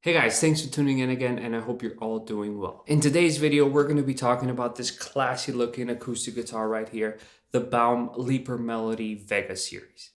Hey guys, thanks for tuning in again, and I hope you're all doing well. In today's video, we're going to be talking about this classy looking acoustic guitar right here, the Baum Leaper Melody Vega Series.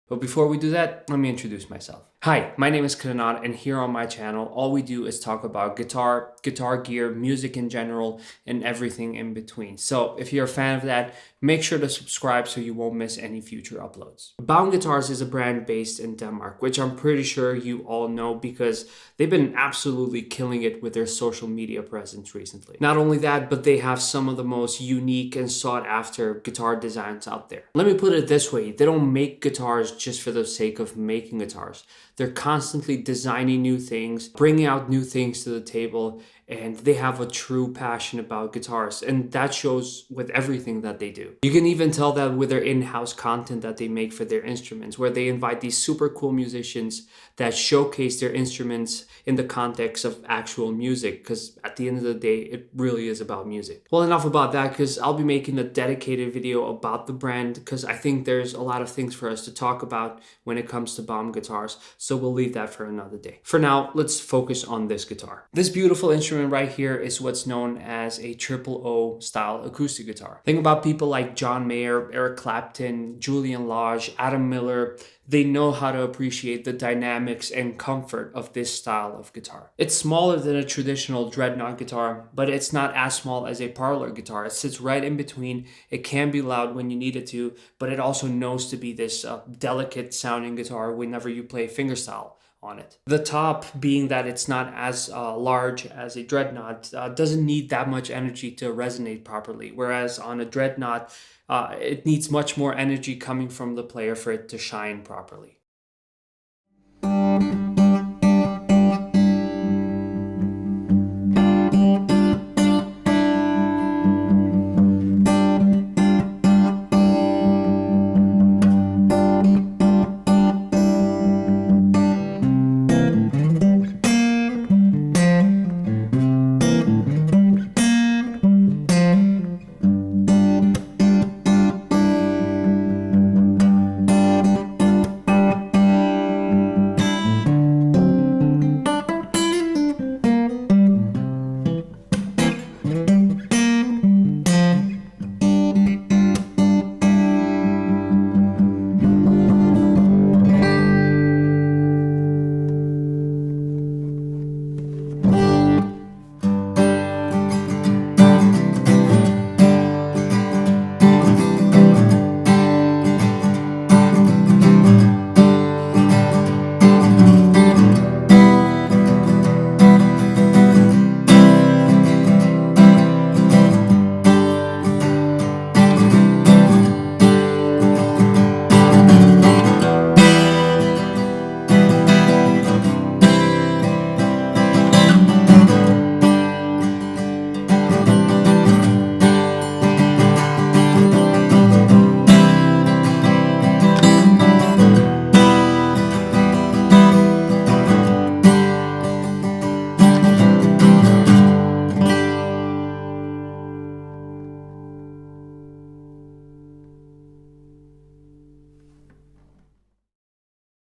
But before we do that, let me introduce myself. Hi, my name is Krenar, and here on my channel, all we do is talk about guitar gear, music in general, and everything in between. So if you're a fan of that, make sure to subscribe so you won't miss any future uploads. Baum Guitars is a brand based in Denmark, which I'm pretty sure you all know because they've been absolutely killing it with their social media presence recently. Not only that, but they have some of the most unique and sought after guitar designs out there. Let me put it this way, they don't make guitars just for the sake of making guitars. They're constantly designing new things, bringing out new things to the table, and they have a true passion about guitars, and that shows with everything that they do. You can even tell that with their in-house content that they make for their instruments, where they invite these super cool musicians that showcase their instruments in the context of actual music, because at the end of the day, it really is about music. Well, enough about that, because I'll be making a dedicated video about the brand, because I think there's a lot of things for us to talk about when it comes to Baum guitars, so we'll leave that for another day. For now, let's focus on this guitar. This beautiful instrument right here is what's known as a triple O style acoustic guitar. Think about people like John Mayer, Eric Clapton, Julian Lage, Adam Miller. They know how to appreciate the dynamics and comfort of this style of guitar. It's smaller than a traditional dreadnought guitar, but it's not as small as a parlor guitar. It sits right in between. It can be loud when you need it to, but it also knows to be this delicate sounding guitar whenever you play fingerstyle on it. The top, being that it's not as large as a dreadnought, doesn't need that much energy to resonate properly, whereas on a dreadnought, it needs much more energy coming from the player for it to shine properly.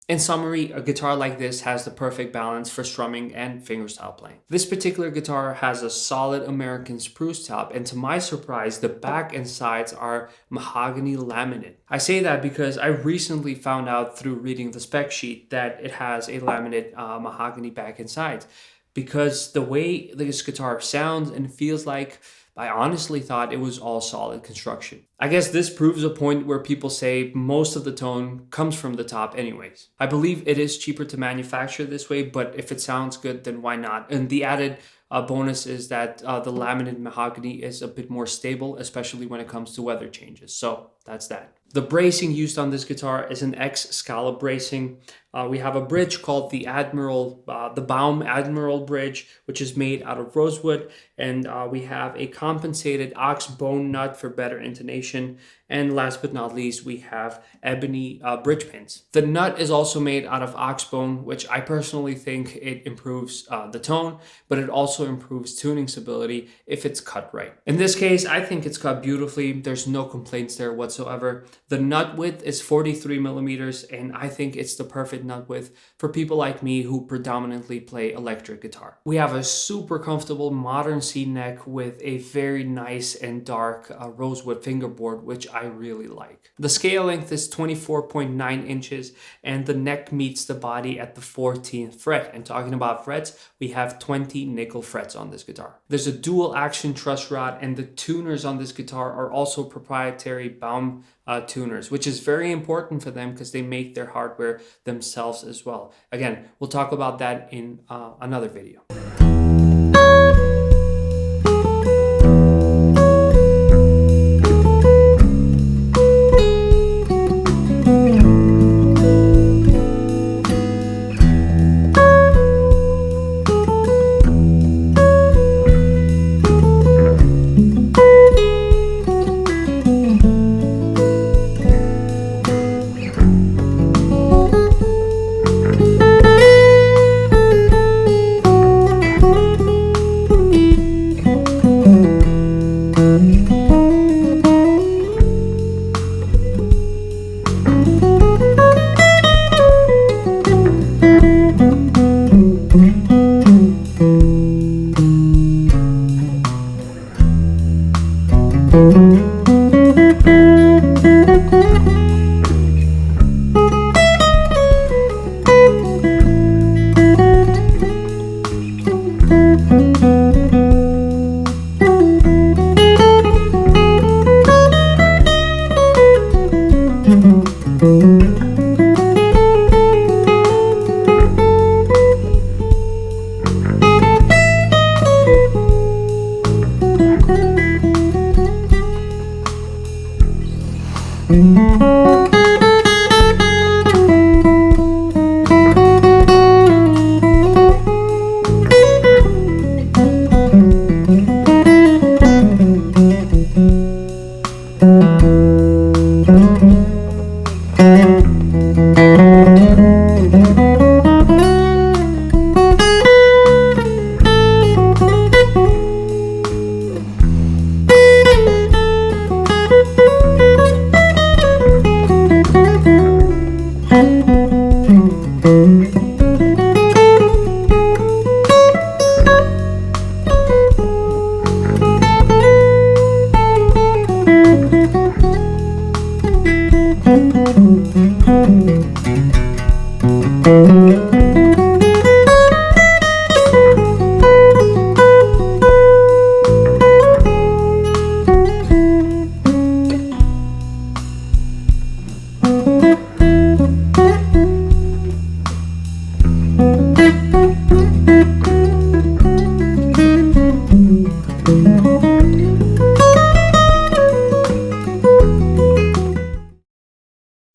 In summary, a guitar like this has the perfect balance for strumming and fingerstyle playing. This particular guitar has a solid American spruce top, and to my surprise, the back and sides are mahogany laminate. I say that because I recently found out through reading the spec sheet that it has a laminate mahogany back and sides, because the way this guitar sounds and feels like, I honestly thought it was all solid construction. I guess this proves a point where people say most of the tone comes from the top anyways. I believe it is cheaper to manufacture this way, but if it sounds good, then why not? And the added bonus is that the laminate mahogany is a bit more stable, especially when it comes to weather changes. So that's that. The bracing used on this guitar is an X scallop bracing. We have a bridge called the Baum Admiral bridge, which is made out of rosewood, and we have a compensated ox bone nut for better intonation. And last but not least, we have ebony bridge pins. The nut is also made out of ox bone, which I personally think it improves the tone, but it also improves tuning stability if it's cut right. In this case, I think it's cut beautifully. There's no complaints there whatsoever. The nut width is 43 millimeters, and I think it's the perfect nut width for people like me who predominantly play electric guitar. We have a super comfortable modern C neck with a very nice and dark rosewood fingerboard, which I really like. The scale length is 24.9 inches, and the neck meets the body at the 14th fret. And talking about frets, we have 20 nickel frets on this guitar. There's a dual action truss rod, and the tuners on this guitar are also proprietary Baum tuners, which is very important for them because they make their hardware themselves as well. Again, we'll talk about that in another video.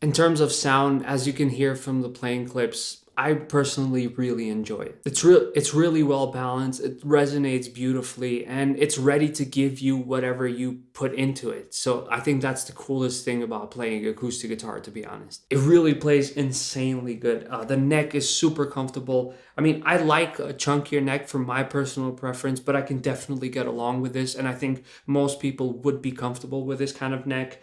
In terms of sound, as you can hear from the playing clips, I personally really enjoy it. It's really well balanced, it resonates beautifully, and it's ready to give you whatever you put into it. So I think that's the coolest thing about playing acoustic guitar, to be honest. It really plays insanely good. The neck is super comfortable. I mean, I like a chunkier neck for my personal preference, but I can definitely get along with this, and I think most people would be comfortable with this kind of neck.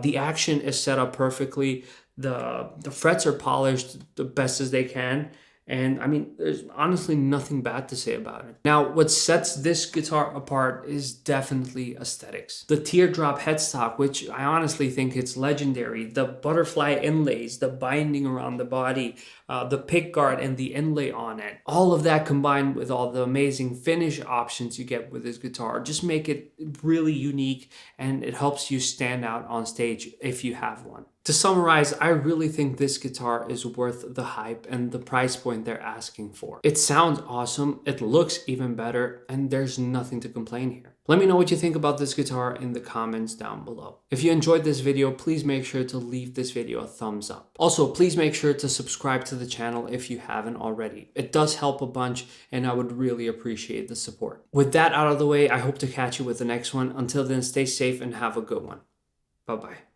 The action is set up perfectly. The frets are polished the best as they can, And I mean, there's honestly nothing bad to say about it. Now, what sets this guitar apart is definitely aesthetics. The teardrop headstock, which I honestly think it's legendary, the butterfly inlays, the binding around the body, the pickguard and the inlay on it. All of that combined with all the amazing finish options you get with this guitar just make it really unique, and it helps you stand out on stage if you have one. To summarize, I really think this guitar is worth the hype and the price point they're asking for. It sounds awesome, it looks even better, and there's nothing to complain here. Let me know what you think about this guitar in the comments down below. If you enjoyed this video, please make sure to leave this video a thumbs up. Also, please make sure to subscribe to the channel if you haven't already. It does help a bunch, and I would really appreciate the support. With that out of the way, I hope to catch you with the next one. Until then, stay safe and have a good one. Bye-bye.